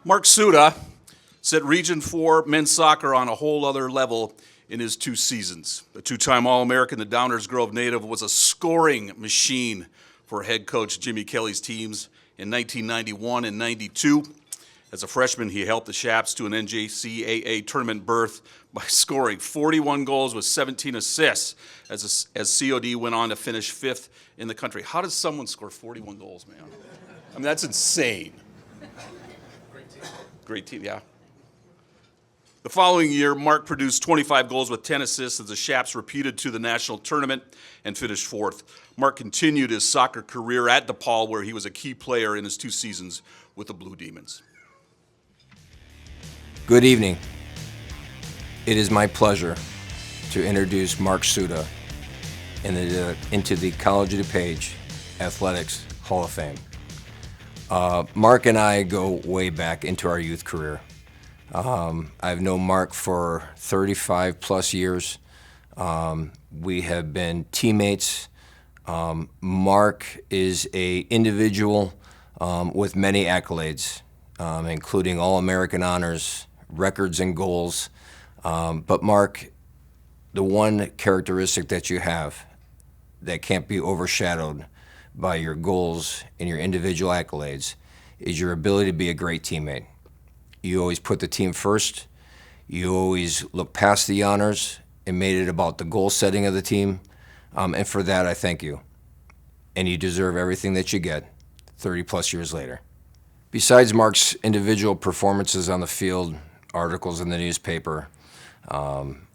Mark Suda set Region 4 men's soccer on a whole other level in his 2 seasons. The 2-time All-American, the Downers Grove native, was a scoring machine for head coach Jimmy Kelly's teams in 1991 and 92. As a freshman, he helped the Chaps to an NJCAA tournament berth by scoring 41 goals with 17 assists as COD went on to finish 5th in the country. How does someone score 41 goals, man? I mean, that's insane. Great team, yeah. The following year, Mark produced 25 goals with 10 assists as the Chaps repeated to the national tournament and finished 4th. Mark continued his soccer career at DePaul, where he was a key player in his 2 seasons with the Blue Demons. Good evening. It is my pleasure to introduce Mark Suda into the College of DuPage Athletics Hall of Fame. Mark and I go way back into our youth career. I've known Mark for 35 plus years. We have been teammates. Mark is an individual with many accolades, including All-American honors, records and goals. But Mark, the one characteristic that you have that can't be overshadowed by your goals and your individual accolades is your ability to be a great teammate. You always put the team first. You always look past the honors and made it about the goal setting of the team. And for that, I thank you. And you deserve everything that you get 30 plus years later. Besides Mark's individual performances on the field, articles in the newspaper,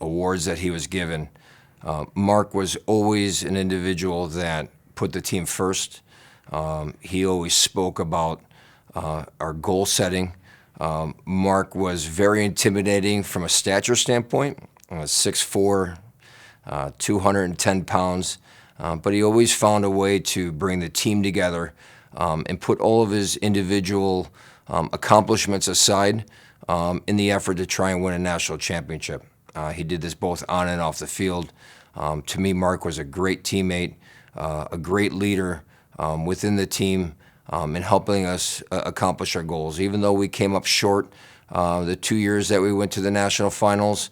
awards that he was given, Mark was always an individual that put the team first. He always spoke about our goal setting. Mark was very intimidating from a stature standpoint. 6'4", 210 pounds, but he always found a way to bring the team together and put all of his individual accomplishments aside in the effort to try and win a national championship. He did this both on and off the field. To me, Mark was a great teammate, a great leader within the team in helping us accomplish our goals. Even though we came up short the 2 years that we went to the national finals,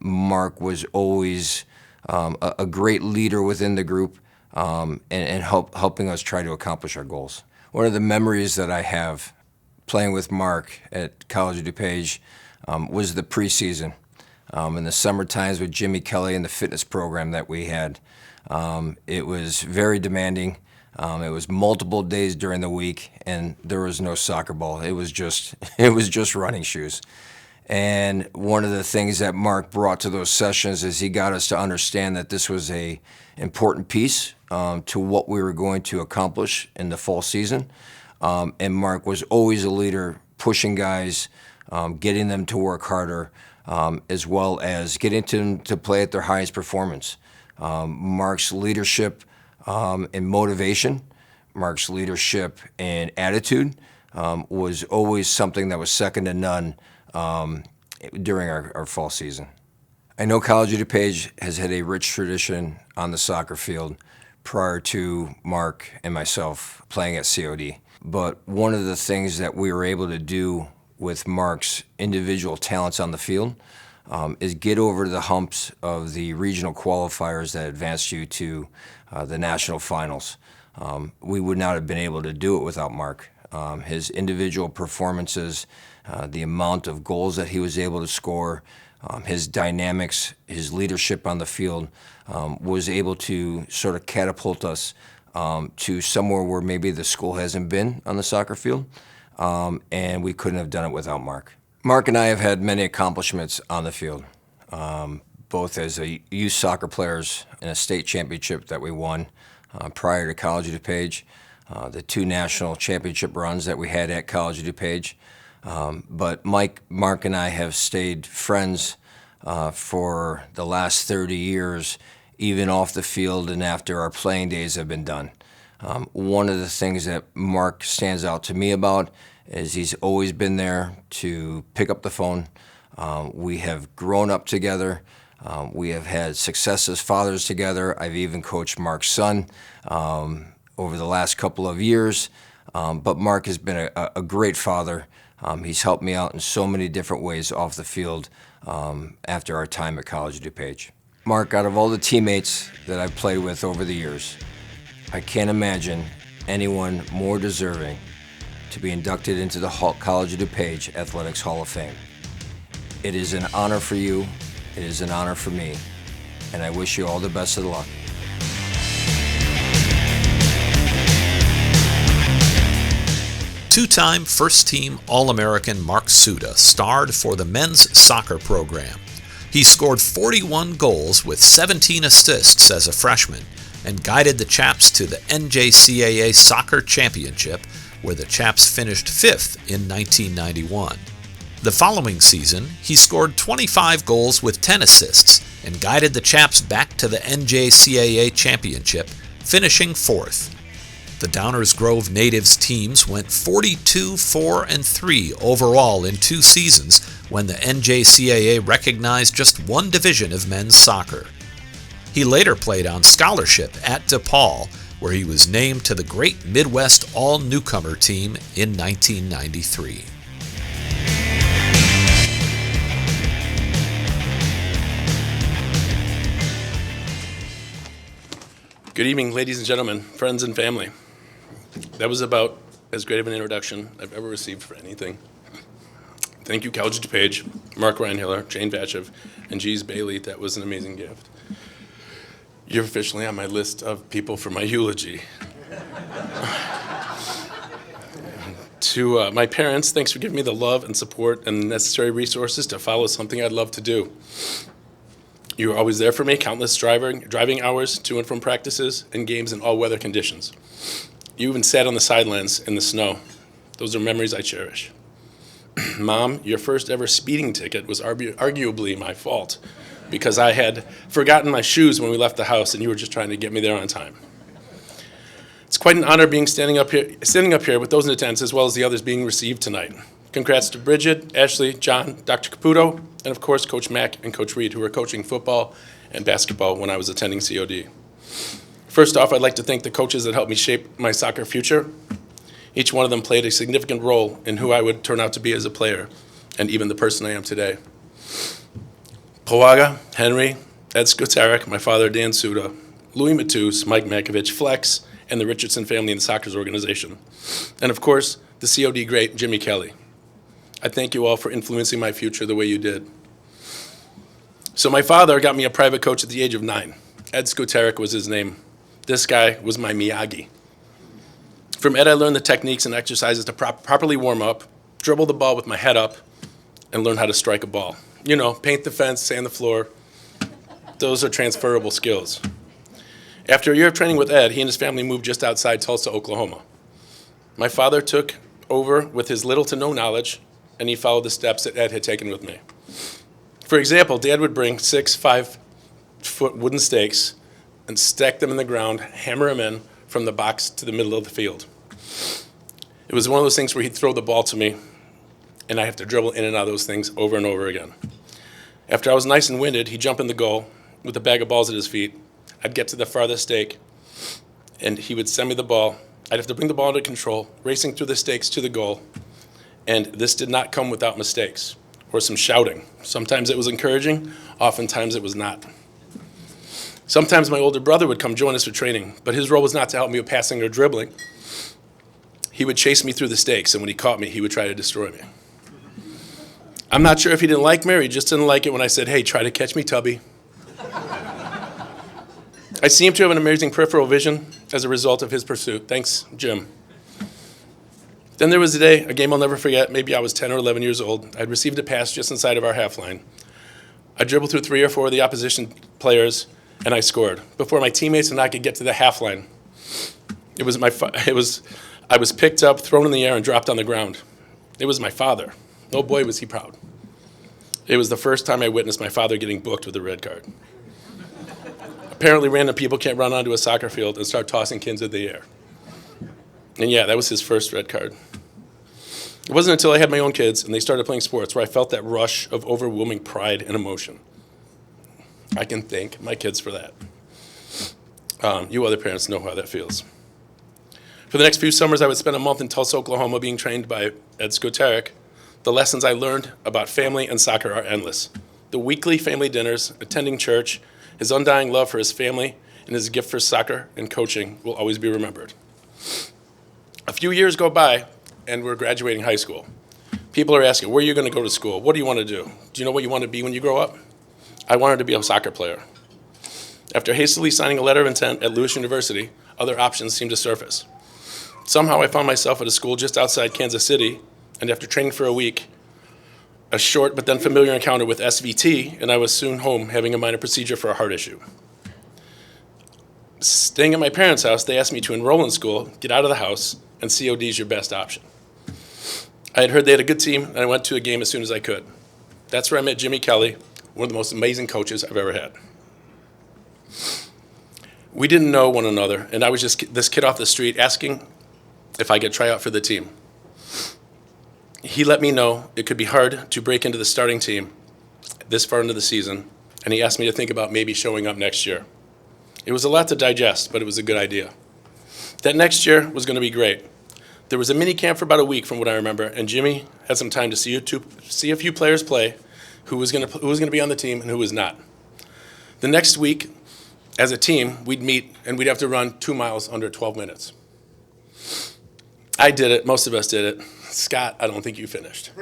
Mark was always a great leader within the group and helping us try to accomplish our goals. One of the memories that I have playing with Mark at College of DuPage was the preseason. In the summer times with Jimmy Kelly and the fitness program that we had. It was very demanding. It was multiple days during the week, and there was no soccer ball. It was just running shoes. And one of the things that Mark brought to those sessions is he got us to understand that this was an important piece to what we were going to accomplish in the fall season. And Mark was always a leader, pushing guys, getting them to work harder, as well as getting them to play at their highest performance. Mark's leadership and motivation, Mark's leadership and attitude was always something that was second to none during our fall season. I know College of DuPage has had a rich tradition on the soccer field prior to Mark and myself playing at COD. But one of the things that we were able to do with Mark's individual talents on the field is get over the humps of the regional qualifiers that advanced you to the national finals. We would not have been able to do it without Mark. His individual performances, the amount of goals that he was able to score, his dynamics, his leadership on the field was able to sort of catapult us to somewhere where maybe the school hasn't been on the soccer field. And we couldn't have done it without Mark. Mark and I have had many accomplishments on the field, both as youth soccer players in a state championship that we won prior to College of DuPage, the 2 national championship runs that we had at College of DuPage. But Mark and I have stayed friends for the last 30 years, even off the field and after our playing days have been done. One of the things that Mark stands out to me about is he's always been there to pick up the phone. We have grown up together. We have had success as fathers together. I've even coached Mark's son over the last couple of years. But Mark has been a great father, He's helped me out in so many different ways off the field after our time at College of DuPage. Mark, out of all the teammates that I've played with over the years, I can't imagine anyone more deserving to be inducted into the College of DuPage Athletics Hall of Fame. It is an honor for you, it is an honor for me, and I wish you all the best of luck. Two-time first-team All-American Mark Suda starred for the men's soccer program. He scored 41 goals with 17 assists as a freshman and guided the Chaps to the NJCAA Soccer Championship, where the Chaps finished 5th in 1991. The following season, he scored 25 goals with 10 assists and guided the Chaps back to the NJCAA Championship, finishing 4th. The Downers Grove Natives teams went 42-4-3 overall in 2 seasons when the NJCAA recognized just one division of men's soccer. He later played on scholarship at DePaul, where he was named to the Great Midwest All-Newcomer team in 1993. Good evening, ladies and gentlemen, friends and family. That was about as great of an introduction I've ever received for anything. Thank you, College of DuPage, Mark Reinhiller, Jane Vatchev, and Jeez Bailey. That was an amazing gift. You're officially on my list of people for my eulogy. To my parents, thanks for giving me the love and support and the necessary resources to follow something I'd love to do. You were always there for me, countless driving hours to and from practices and games in all weather conditions. You even sat on the sidelines in the snow. Those are memories I cherish. Mom, your first ever speeding ticket was arguably my fault because I had forgotten my shoes when we left the house and you were just trying to get me there on time. It's quite an honor being standing up here with those in attendance as well as the others being received tonight. Congrats to Bridget, Ashley, John, Dr. Caputo, and of course Coach Mack and Coach Reed, who were coaching football and basketball when I was attending COD. First off, I'd like to thank the coaches that helped me shape my soccer future. Each one of them played a significant role in who I would turn out to be as a player, and even the person I am today. Powaga, Henry, Ed Skotarek, my father Dan Suda, Louis Matus, Mike Makovich, Flex, and the Richardson family in the soccer organization. And of course, the COD great Jimmy Kelly. I thank you all for influencing my future the way you did. So my father got me a private coach at the age of 9. Ed Skotarek was his name. This guy was my Miyagi. From Ed, I learned the techniques and exercises to properly warm up, dribble the ball with my head up, and learn how to strike a ball. You know, paint the fence, sand the floor. Those are transferable skills. After a year of training with Ed, he and his family moved just outside Tulsa, Oklahoma. My father took over with his little to no knowledge, and he followed the steps that Ed had taken with me. For example, Dad would bring 6 5-foot wooden stakes and stack them in the ground, hammer them in from the box to the middle of the field. It was one of those things where he'd throw the ball to me, and I have to dribble in and out of those things over and over again. After I was nice and winded, he'd jump in the goal with a bag of balls at his feet. I'd get to the farthest stake, and he would send me the ball. I'd have to bring the ball under control, racing through the stakes to the goal, and this did not come without mistakes or some shouting. Sometimes it was encouraging, oftentimes it was not. Sometimes my older brother would come join us for training, but his role was not to help me with passing or dribbling. He would chase me through the stakes, and when he caught me, he would try to destroy me. I'm not sure if he didn't like me or he just didn't like it when I said, "Hey, try to catch me, Tubby." I seem to have an amazing peripheral vision as a result of his pursuit. Thanks, Jim. Then there was a game I'll never forget. Maybe I was 10 or 11 years old. I'd received a pass just inside of our half line. I dribbled through 3 or 4 of the opposition players, and I scored before my teammates and I could get to the half line. I was picked up, thrown in the air, and dropped on the ground. It was my father. Oh boy, was he proud. It was the first time I witnessed my father getting booked with a red card. Apparently, random people can't run onto a soccer field and start tossing kids in the air. And yeah, that was his first red card. It wasn't until I had my own kids and they started playing sports where I felt that rush of overwhelming pride and emotion. I can thank my kids for that. You other parents know how that feels. For the next few summers, I would spend a month in Tulsa, Oklahoma being trained by Ed Skotarek, The lessons I learned about family and soccer are endless. The weekly family dinners, attending church, his undying love for his family, and his gift for soccer and coaching will always be remembered. A few years go by, and we're graduating high school. People are asking, where are you going to go to school? What do you want to do? Do you know what you want to be when you grow up? I wanted to be a soccer player. After hastily signing a letter of intent at Lewis University, other options seemed to surface. Somehow I found myself at a school just outside Kansas City, and after training for a week, a short but then familiar encounter with SVT, and I was soon home having a minor procedure for a heart issue. Staying at my parents' house, they asked me to enroll in school, get out of the house, and COD is your best option. I had heard they had a good team, and I went to a game as soon as I could. That's where I met Jimmy Kelly, one of the most amazing coaches I've ever had. We didn't know one another, and I was just this kid off the street asking if I could try out for the team. He let me know it could be hard to break into the starting team this far into the season, and he asked me to think about maybe showing up next year. It was a lot to digest, but it was a good idea. That next year was going to be great. There was a mini camp for about a week from what I remember, and Jimmy had some time to see a few players play, who was going to be on the team and who was not. The next week, as a team, we'd meet and we'd have to run 2 miles under 12 minutes. I did it, most of us did it. Scott, I don't think you finished.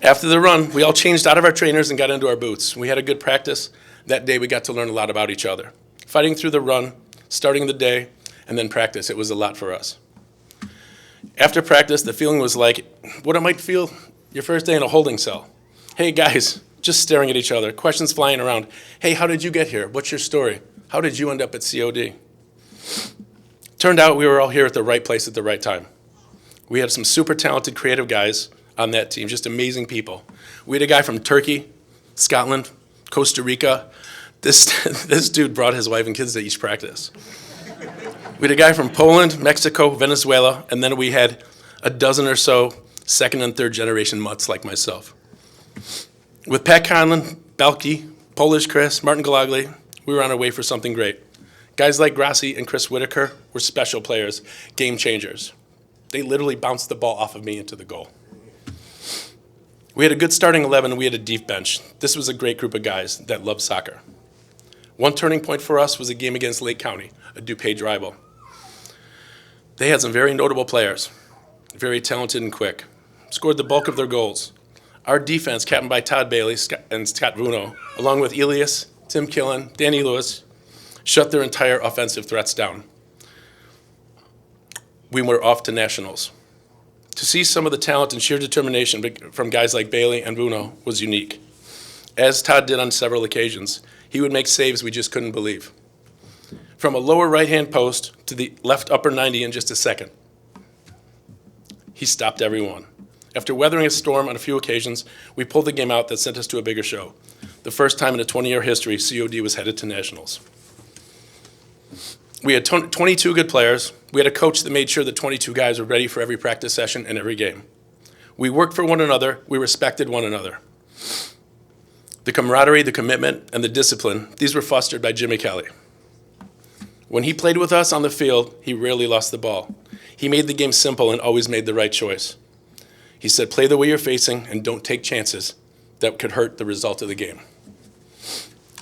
After the run, we all changed out of our trainers and got into our boots. We had a good practice. That day we got to learn a lot about each other. Fighting through the run, starting the day, and then practice, it was a lot for us. After practice, the feeling was like what it might feel your first day in a holding cell. Hey guys, just staring at each other, questions flying around. Hey, how did you get here? What's your story? How did you end up at COD? Turned out we were all here at the right place at the right time. We had some super talented, creative guys on that team, just amazing people. We had a guy from Turkey, Scotland, Costa Rica. This dude brought his wife and kids to each practice. We had a guy from Poland, Mexico, Venezuela, and then we had a dozen or so second and third generation mutts like myself. With Pat Conlon, Belky, Polish Chris, Martin Galagli, we were on our way for something great. Guys like Grassi and Chris Whitaker were special players, game changers. They literally bounced the ball off of me into the goal. We had a good starting 11 and we had a deep bench. This was a great group of guys that loved soccer. One turning point for us was a game against Lake County, a DuPage rival. They had some very notable players, very talented and quick, scored the bulk of their goals. Our defense, captained by Todd Bailey and Scott Vuno, along with Elias, Tim Killen, Danny Lewis, shut their entire offensive threats down. We were off to nationals. To see some of the talent and sheer determination from guys like Bailey and Vuno was unique. As Todd did on several occasions, he would make saves we just couldn't believe. From a lower right-hand post to the left upper 90 in just a second. He stopped everyone. After weathering a storm on a few occasions, we pulled the game out that sent us to a bigger show. The first time in a 20-year history, COD was headed to nationals. We had 22 good players. We had a coach that made sure the 22 guys were ready for every practice session and every game. We worked for one another. We respected one another. The camaraderie, the commitment, and the discipline, these were fostered by Jimmy Kelly. When he played with us on the field, he rarely lost the ball. He made the game simple and always made the right choice. He said, play the way you're facing and don't take chances that could hurt the result of the game.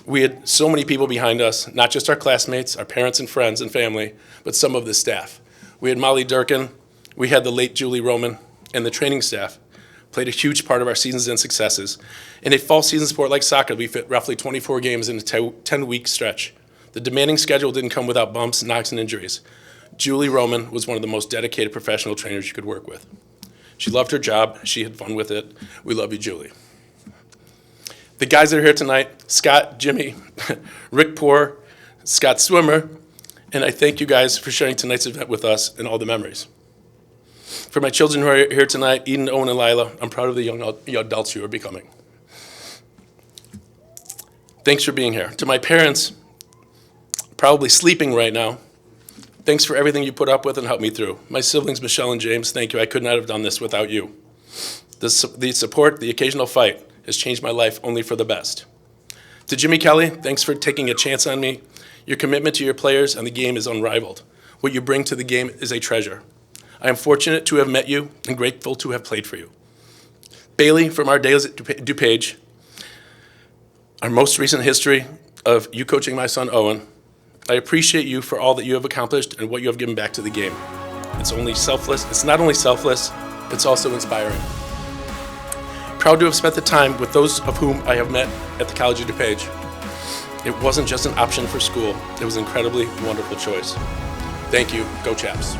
We had so many people behind us, not just our classmates, our parents and friends and family, but some of the staff. We had Molly Durkin, we had the late Julie Roman, and the training staff played a huge part of our seasons and successes. In a fall season sport like soccer, we fit roughly 24 games in a 10-week stretch. The demanding schedule didn't come without bumps, knocks, and injuries. Julie Roman was one of the most dedicated professional trainers you could work with. She loved her job. She had fun with it. We love you, Julie. The guys that are here tonight, Scott, Jimmy, Rick Poor, Scott Swimmer, and I thank you guys for sharing tonight's event with us and all the memories. For my children who are here tonight, Eden, Owen, and Lila, I'm proud of the young adults you are becoming. Thanks for being here. To my parents, probably sleeping right now, thanks for everything you put up with and helped me through. My siblings, Michelle and James, thank you. I could not have done this without you. The support, the occasional fight, has changed my life only for the best. To Jimmy Kelly, thanks for taking a chance on me. Your commitment to your players and the game is unrivaled. What you bring to the game is a treasure. I am fortunate to have met you and grateful to have played for you. Bailey, from our days at DuPage, our most recent history of you coaching my son Owen, I appreciate you for all that you have accomplished and what you have given back to the game. It's not only selfless, it's also inspiring. Proud to have spent the time with those of whom I have met at the College of DuPage. It wasn't just an option for school, it was an incredibly wonderful choice. Thank you, go Chaps.